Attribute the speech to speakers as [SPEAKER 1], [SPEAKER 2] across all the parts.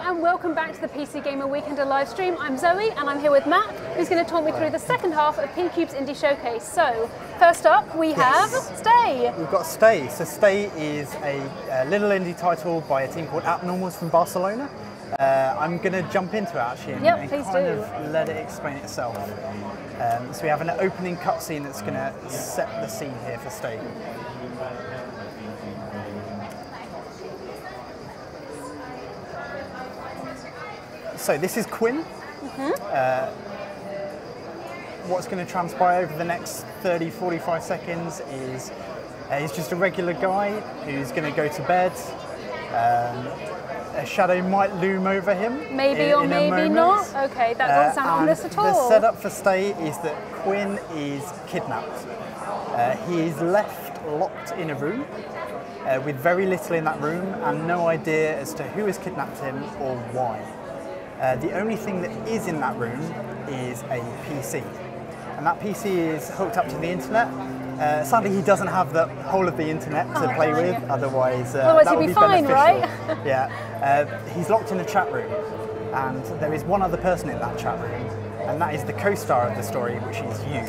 [SPEAKER 1] and welcome back to the PC Gamer Weekender live stream. I'm Zoe and I'm here with Matt, who's going to talk me through the second half of P-Cube's Indie Showcase. So, first up we have Stay.
[SPEAKER 2] We've got Stay. So Stay is a little indie title by a team called Abnormals from Barcelona. I'm going to jump into it actually and kind of let it explain itself. So we have an opening cutscene that's going to set the scene here for Stay. So this is Quinn. What's going to transpire over the next 30-45 seconds is he's just a regular guy who's going to go to bed. A shadow might loom over him.
[SPEAKER 1] Maybe or maybe not. Okay, that doesn't sound ominous at all.
[SPEAKER 2] The setup for Stay is that Quinn is kidnapped. He is left locked in a room with very little in that room and no idea as to who has kidnapped him or why. The only thing that is in that room is a PC, and that PC is hooked up to the internet. Sadly, he doesn't have the whole of the internet to play with, otherwise that would be fine, beneficial.
[SPEAKER 1] Right?
[SPEAKER 2] Yeah, he's locked in a chat room, and there is one other person in that chat room, and that is the co-star of the story, which is you.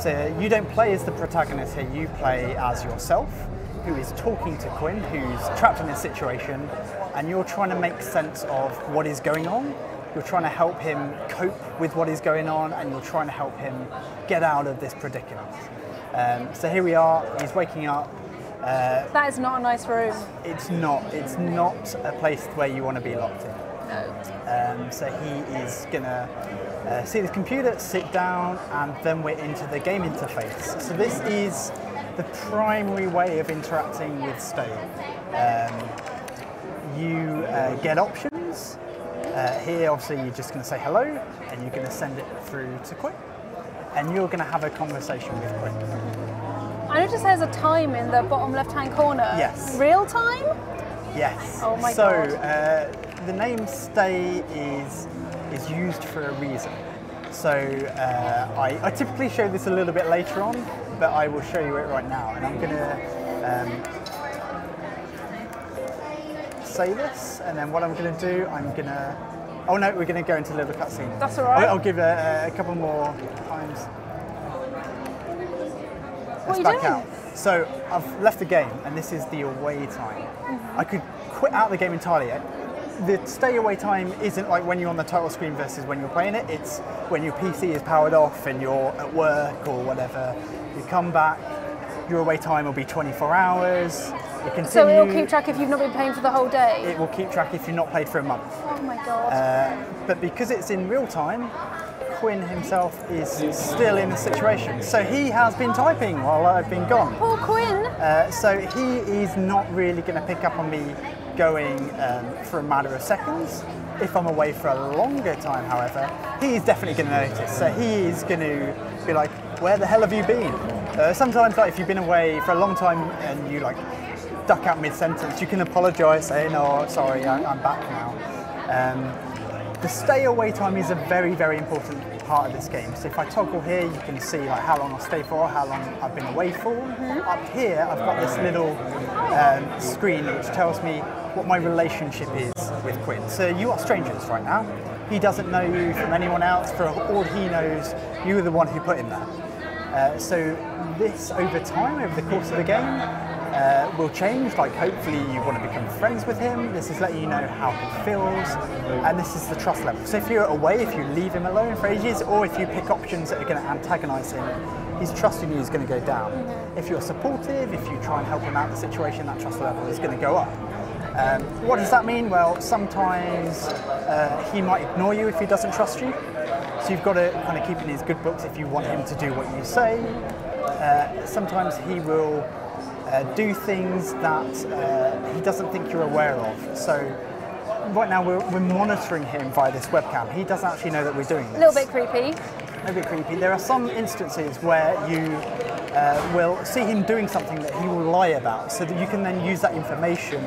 [SPEAKER 2] So you don't play as the protagonist here, you play as yourself, who is talking to Quinn, who's trapped in this situation, and you're trying to make sense of what is going on. You're trying to help him cope with what is going on, and you're trying to help him get out of this predicament. So here we are, he's waking up.
[SPEAKER 1] That is not a nice room.
[SPEAKER 2] It's not a place where you want to be locked in.
[SPEAKER 1] No.
[SPEAKER 2] So he is gonna see the computer, sit down, and then we're into the game interface. So this is the primary way of interacting with Stay. You get options. Here, obviously, you're just going to say hello, and you're going to send it through to Quinn, and you're going to have a conversation with Quinn.
[SPEAKER 1] I noticed there's a time in the bottom left-hand corner.
[SPEAKER 2] Yes.
[SPEAKER 1] Real time?
[SPEAKER 2] Yes.
[SPEAKER 1] Oh my God.
[SPEAKER 2] So the name Stay is used for a reason. So I typically show this a little bit later on, but I will show you it right now, and I'm going to say this, and then what I'm going to do, I'm going to... Oh no, we're going to go into a little cutscene.
[SPEAKER 1] That's all right.
[SPEAKER 2] I'll give it a couple more times.
[SPEAKER 1] What are you doing?
[SPEAKER 2] Out. So I've left the game, and this is the away time. I could quit out the game entirely. The stay away time isn't like when you're on the title screen versus when you're playing it. It's when your PC is powered off and you're at work or whatever. You come back, your away time will be 24 hours.
[SPEAKER 1] So it'll keep track if you've not been playing for the whole day?
[SPEAKER 2] It will keep track if you've not played for a month.
[SPEAKER 1] Oh my God.
[SPEAKER 2] But because it's in real time, Quinn himself is still in the situation. So he has been typing while I've been gone.
[SPEAKER 1] Poor Quinn.
[SPEAKER 2] So he is not really going to pick up on me going for a matter of seconds. If I'm away for a longer time, however, he is definitely going to notice. So he is going to be like, where the hell have you been? Sometimes, like, if you've been away for a long time and you like duck out mid-sentence, you can apologise, say, no, sorry, I'm back now. The stay away time is a very, very important part of this game. So if I toggle here, you can see like how long I'll stay for, how long I've been away for. Up here, I've got this little screen which tells me what my relationship is with Quinn. So you are strangers right now. He doesn't know you from anyone else. For all he knows, you were the one who put him there. So this, over time, over the course of the game, will change. Like, hopefully you want to become friends with him. This is letting you know how he feels, and this is the trust level. So if you're away, if you leave him alone for ages, or if you pick options that are going to antagonise him, his trust in you is going to go down. If you're supportive, if you try and help him out of the situation, that trust level is going to go up. What does that mean? Well, sometimes he might ignore you if he doesn't trust you. So you've got to kind of keep in his good books if you want him to do what you say. Sometimes he will do things that he doesn't think you're aware of. So right now we're monitoring him via this webcam. He doesn't actually know that we're doing this.
[SPEAKER 1] A little bit creepy.
[SPEAKER 2] A bit creepy. There are some instances where you will see him doing something that he will lie about, so that you can then use that information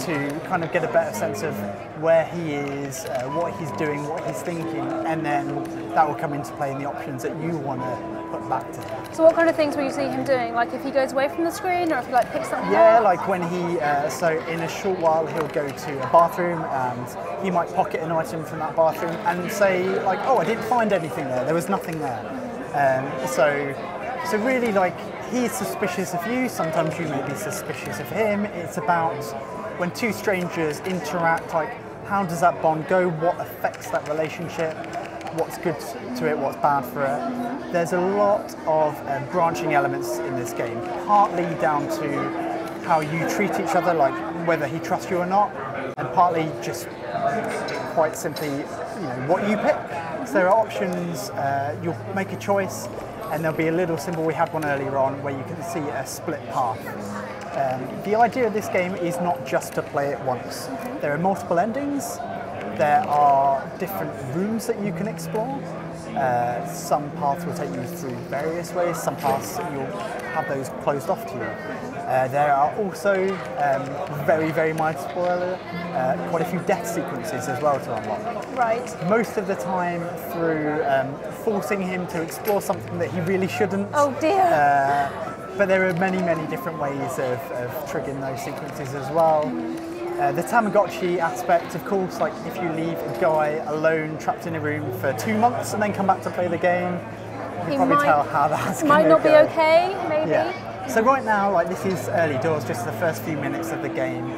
[SPEAKER 2] to kind of get a better sense of where he is, what he's doing, what he's thinking, and then that will come into play in the options that you want to put back to him.
[SPEAKER 1] So what kind of things will you see him doing? Like if he goes away from the screen, or if he like picks something
[SPEAKER 2] Yeah,
[SPEAKER 1] up?
[SPEAKER 2] like when he, so in a short while he'll go to a bathroom and he might pocket an item from that bathroom and say like, oh, I didn't find anything there was nothing there. So really, like, he's suspicious of you, sometimes you may be suspicious of him. It's about when two strangers interact, like, how does that bond go, what affects that relationship, what's good to it, what's bad for it. There's a lot of branching elements in this game, partly down to how you treat each other, like whether he trusts you or not, and partly just quite simply, what you pick. So there are options, you'll make a choice, and there'll be a little symbol, we had one earlier on, where you can see a split path. The idea of this game is not just to play it once. There are multiple endings, there are different rooms that you can explore. Some paths will take you through various ways, some paths you'll have those closed off to you. There are also, very, very minor spoiler, quite a few death sequences as well to unlock.
[SPEAKER 1] Right.
[SPEAKER 2] Most of the time through forcing him to explore something that he really shouldn't.
[SPEAKER 1] Oh dear.
[SPEAKER 2] But there are many, many different ways of triggering those sequences as well. The Tamagotchi aspect, of course, like if you leave a guy alone, trapped in a room for 2 months and then come back to play the game, you can probably tell how that's going to go.
[SPEAKER 1] Might not be okay, maybe.
[SPEAKER 2] Yeah. So right now, like, this is early doors, just the first few minutes of the game.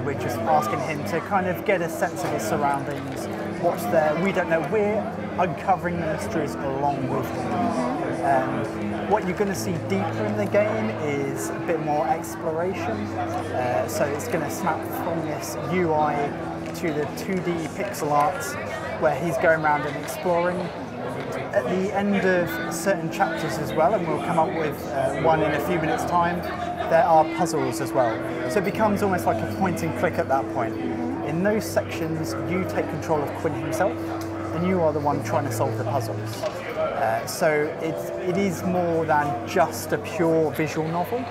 [SPEAKER 2] We're just asking him to kind of get a sense of his surroundings, what's there. We don't know. We're uncovering the mysteries along with him. What you're going to see deeper in the game is a bit more exploration. So it's going to snap from this UI to the 2D pixel art, where he's going around and exploring. At the end of certain chapters as well, and we'll come up with one in a few minutes' time, there are puzzles as well. So it becomes almost like a point and click at that point. In those sections, you take control of Quinn himself, and you are the one trying to solve the puzzles. So it is more than just a pure visual novel.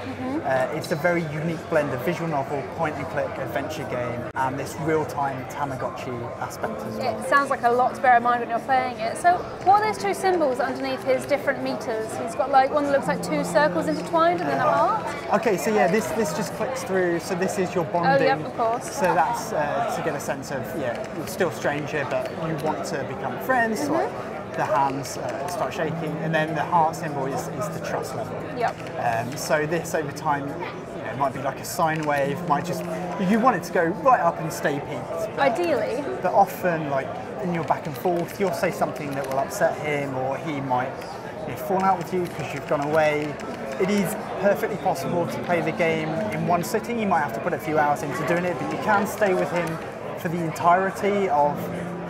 [SPEAKER 2] It's a very unique blend of visual novel, point and click, adventure game, and this real-time Tamagotchi aspect as well.
[SPEAKER 1] It sounds like a lot to bear in mind when you're playing it. So what are those two symbols underneath his different meters? He's got like one that looks like two circles intertwined and then a heart.
[SPEAKER 2] Okay, so yeah, this just clicks through, so this is your bonding.
[SPEAKER 1] Oh, yep, of course.
[SPEAKER 2] So that's to get a sense of, you're still a stranger, but you want to become friends. So like, the hands start shaking, and then the heart symbol is the trust level.
[SPEAKER 1] Yep.
[SPEAKER 2] So this over time, it might be like a sine wave, might just, you want it to go right up and stay peaked.
[SPEAKER 1] Ideally.
[SPEAKER 2] But often, like, in your back and forth, you'll say something that will upset him, or he might fall out with you because you've gone away. It is perfectly possible to play the game in one sitting. You might have to put a few hours into doing it, but you can stay with him for the entirety of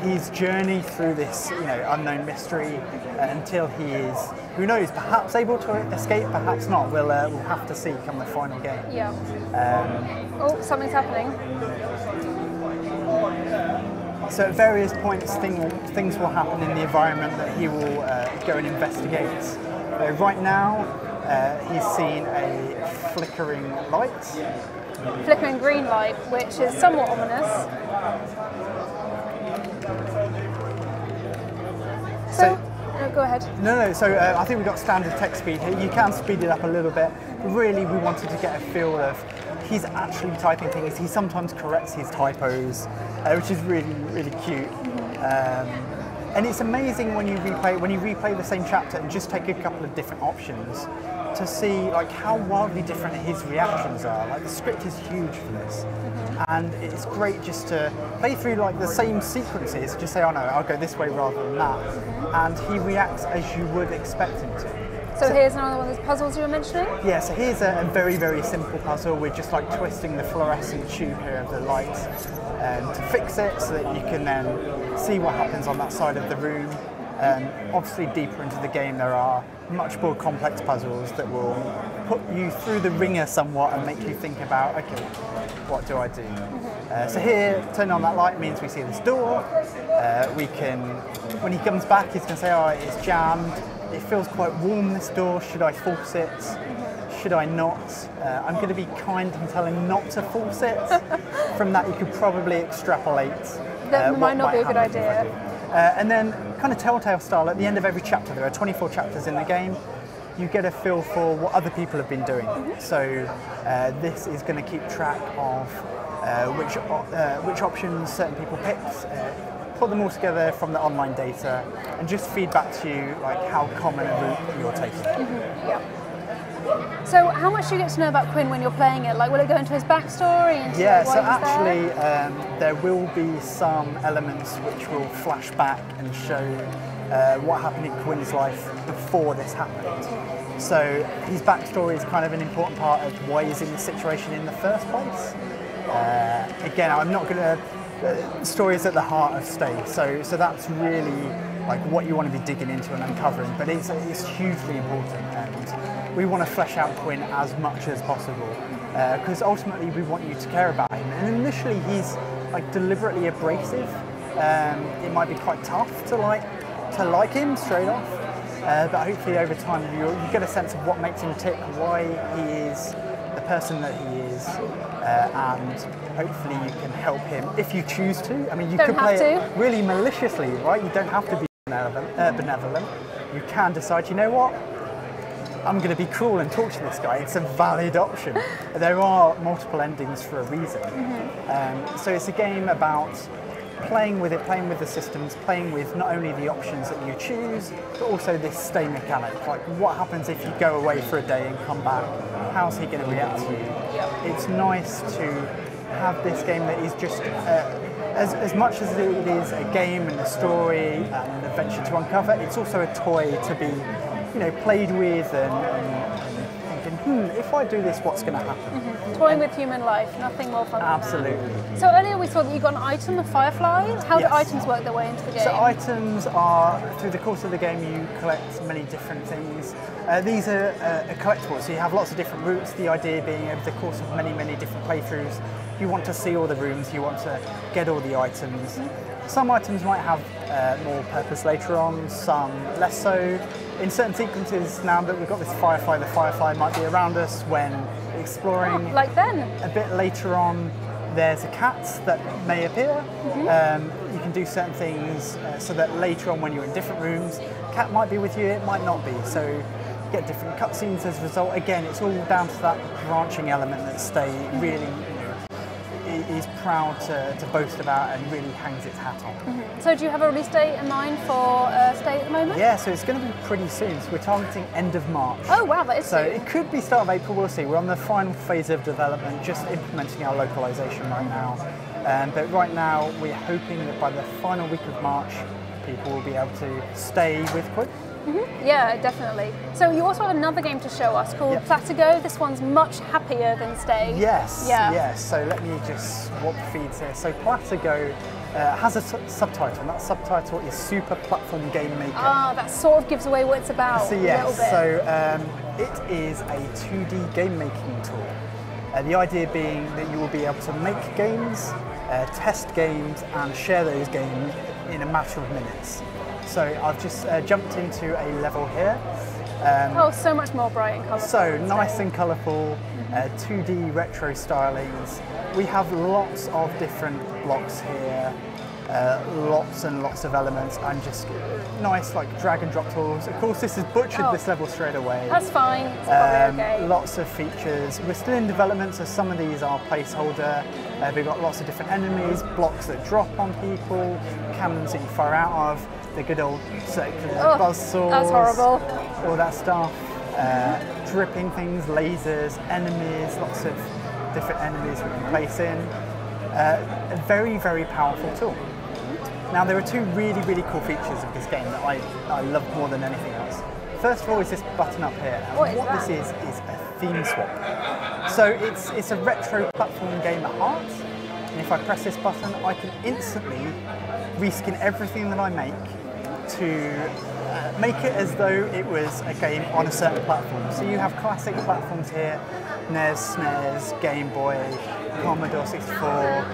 [SPEAKER 2] his journey through this, unknown mystery until he is, who knows, perhaps able to escape, perhaps not. We'll have to see come the final game.
[SPEAKER 1] Yeah. Oh, something's happening.
[SPEAKER 2] So at various points, things will happen in the environment that he will go and investigate. Right now, he's seen a flickering light.
[SPEAKER 1] Flickering green light, which is somewhat ominous. So, go ahead.
[SPEAKER 2] No, so I think we've got standard text speed here. You can speed it up a little bit. But really, we wanted to get a feel of, he's actually typing things. He sometimes corrects his typos, which is really, really cute. And it's amazing when you replay the same chapter and just take a couple of different options to see like how wildly different his reactions are. Like the script is huge for this. And it's great just to play through like the same sequences, just say, oh no, I'll go this way rather than that. And he reacts as you would expect him to.
[SPEAKER 1] So here's another one of those puzzles you were mentioning?
[SPEAKER 2] Yeah, so here's a very, very simple puzzle. We're just like twisting the fluorescent tube here of the light to fix it so that you can then see what happens on that side of the room. Obviously deeper into the game there are much more complex puzzles that will put you through the ringer somewhat and make you think about, okay, what do I do? So here, turning on that light means we see this door. We can, when he comes back, he's going to say, oh, it's jammed. it feels quite warm, this door. Should I force it? Should I not? I'm going to be kind and tell him not to force it. From that, you could probably extrapolate.
[SPEAKER 1] That might not be a good idea.
[SPEAKER 2] And then, kind of Telltale style, at the end of every chapter, there are 24 chapters in the game, you get a feel for what other people have been doing. So this is going to keep track of which options certain people picked, put them all together from the online data, and just feed back to you like how common a route you're taking.
[SPEAKER 1] Yeah. So how much do you get to know about Quinn when you're playing it? Like, will it go into his backstory? Into
[SPEAKER 2] Yeah,
[SPEAKER 1] why
[SPEAKER 2] so
[SPEAKER 1] he's
[SPEAKER 2] actually
[SPEAKER 1] there?
[SPEAKER 2] there will be some elements which will flash back and show what happened in Quinn's life before this happened. So his backstory is kind of an important part of why he's in this situation in the first place. Again, I'm not going to... stories at the heart of Stay, so that's really like what you want to be digging into and uncovering, but it's hugely important, and we want to flesh out Quinn as much as possible, because ultimately we want you to care about him. And initially he's like deliberately abrasive. It might be quite tough to like him straight off, but hopefully over time you get a sense of what makes him tick, why he is the person that he is, and hopefully you can help him if you choose to. I mean, you could play it really maliciously, right? You don't have to be benevolent. You can decide, you know what, I'm going to be cruel and torture this guy. It's a valid option. There are multiple endings for a reason. So it's a game about playing with it, playing with the systems, playing with not only the options that you choose, but also this stay mechanic. Like, what happens if you go away for a day and come back? How's he going to react to you? It's nice to have this game that is just, as much as it is a game and a story and an adventure to uncover, it's also a toy to be, played with and thinking, if I do this, what's going to happen?
[SPEAKER 1] Toying with human life, nothing more fun
[SPEAKER 2] Absolutely.
[SPEAKER 1] than that. So earlier we saw that you got an item, a firefly. How do items work their way into the game?
[SPEAKER 2] So items are, through the course of the game, you collect many different things. These are collectibles, so you have lots of different routes. The idea being, over the course of many, many different playthroughs, you want to see all the rooms, you want to get all the items. Some items might have more purpose later on, some less so. In certain sequences, now that we've got this firefly, the firefly might be around us when exploring.
[SPEAKER 1] Oh, like then?
[SPEAKER 2] A bit later on, there's a cat that may appear. You can do certain things so that later on, when you're in different rooms, cat might be with you, it might not be. So you get different cutscenes as a result. Again, it's all down to that branching element that Stay really is proud to boast about and really hangs its hat on.
[SPEAKER 1] So do you have a release date in mind for Stay at the moment?
[SPEAKER 2] Yeah, so it's going to be pretty soon. So we're targeting end of March.
[SPEAKER 1] Oh wow, that is
[SPEAKER 2] so
[SPEAKER 1] soon.
[SPEAKER 2] It could be start of April, we'll see. We're on the final phase of development, just implementing our localization right now. But right now, we're hoping that by the final week of March, people will be able to stay with Quinn.
[SPEAKER 1] Yeah, definitely. So you also have another game to show us called Platago. This one's much happier than Stay.
[SPEAKER 2] Yes, yes. So let me just swap feeds here. So Platago has a subtitle, and that subtitle is Super Platform Game Maker.
[SPEAKER 1] Ah, that sort of gives away what it's about
[SPEAKER 2] so,
[SPEAKER 1] a little bit.
[SPEAKER 2] So it is a 2D game making tool. The idea being that you will be able to make games, test games, and share those games in a matter of minutes. So I've just jumped into a level here.
[SPEAKER 1] Oh, so much more bright and colourful.
[SPEAKER 2] So nice and colourful, 2D retro stylings. We have lots of different blocks here, lots and lots of elements, and just nice like drag and drop tools. Of course, this has butchered this level straight away.
[SPEAKER 1] That's fine. It's probably okay.
[SPEAKER 2] Lots of features. We're still in development, so some of these are placeholder. We've got lots of different enemies, blocks that drop on people, cannons that you fire out of. The good old circular buzzsaws.
[SPEAKER 1] That's horrible.
[SPEAKER 2] All that stuff. Dripping things, lasers, enemies, lots of different enemies we can place in. A very, very powerful tool. Now, there are two really, really cool features of this game that I love more than anything else. First of all is this button up here. And what this is a theme swap. So it's a retro platform game at heart. And if I press this button, I can instantly reskin everything that I make to make it as though it was a game on a certain platform. So you have classic platforms here, NES, SNES, Game Boy, Commodore 64.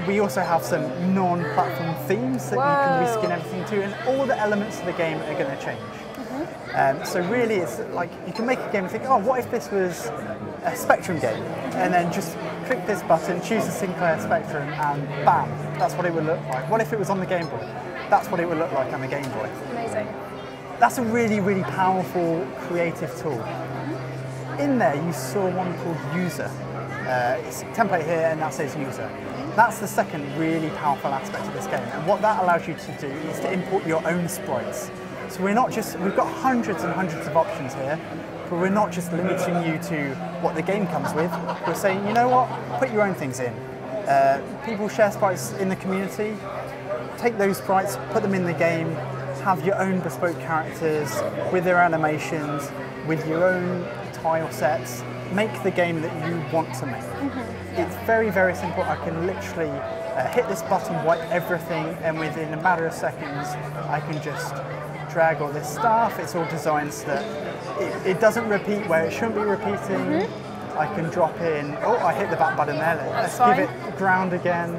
[SPEAKER 2] We also have some non-platform themes that you can reskin everything to, and all the elements of the game are going to change. So really, it's like you can make a game and think, oh, what if this was a Spectrum game? And then just click this button, choose the Sinclair Spectrum, and bam, that's what it would look like. What if it was on the Game Boy? That's what it would look like on the Game Boy.
[SPEAKER 1] Amazing.
[SPEAKER 2] That's a really, really powerful creative tool. In there, you saw one called User. It's a template here, and that says User. That's the second really powerful aspect of this game. And what that allows you to do is to import your own sprites. So we've got hundreds and hundreds of options here, but we're not just limiting you to what the game comes with. We're saying, you know what, put your own things in. People share sprites in the community. Take those sprites, put them in the game, have your own bespoke characters with their animations, with your own tile sets. Make the game that you want to make. It's very, very simple. I can literally hit this button, wipe everything, and within a matter of seconds, I can just drag all this stuff. It's all designed so that it doesn't repeat where it shouldn't be repeating. I can drop in, oh, I hit the back button there. Let's give it ground again.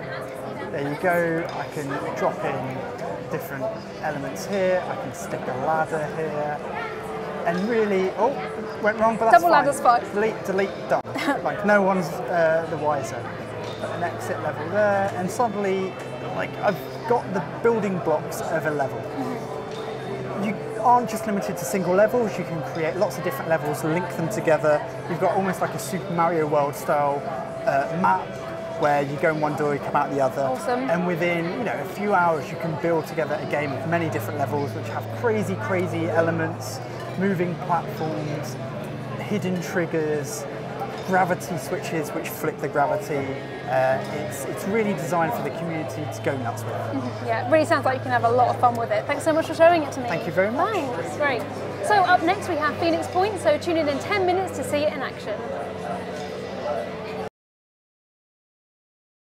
[SPEAKER 2] There you go. I can drop in different elements here. I can stick a ladder here. And really, oh, went wrong, but that's
[SPEAKER 1] Double ladder's fine.
[SPEAKER 2] Delete, done. Like no one's the wiser. Put an exit level there, and suddenly, like I've got the building blocks of a level. You aren't just limited to single levels. You can create lots of different levels, link them together. You've got almost like a Super Mario World style map where you go in one door, you come out the other.
[SPEAKER 1] Awesome.
[SPEAKER 2] And within a few hours, you can build together a game of many different levels, which have crazy, crazy elements. Moving platforms, hidden triggers, gravity switches which flick the gravity. It's really designed for the community to go nuts with.
[SPEAKER 1] Yeah, it really sounds like you can have a lot of fun with it. Thanks so much for showing it to me.
[SPEAKER 2] Thank you very much.
[SPEAKER 1] Thanks, great. So up next we have Phoenix Point, so tune in 10 minutes to see it in action.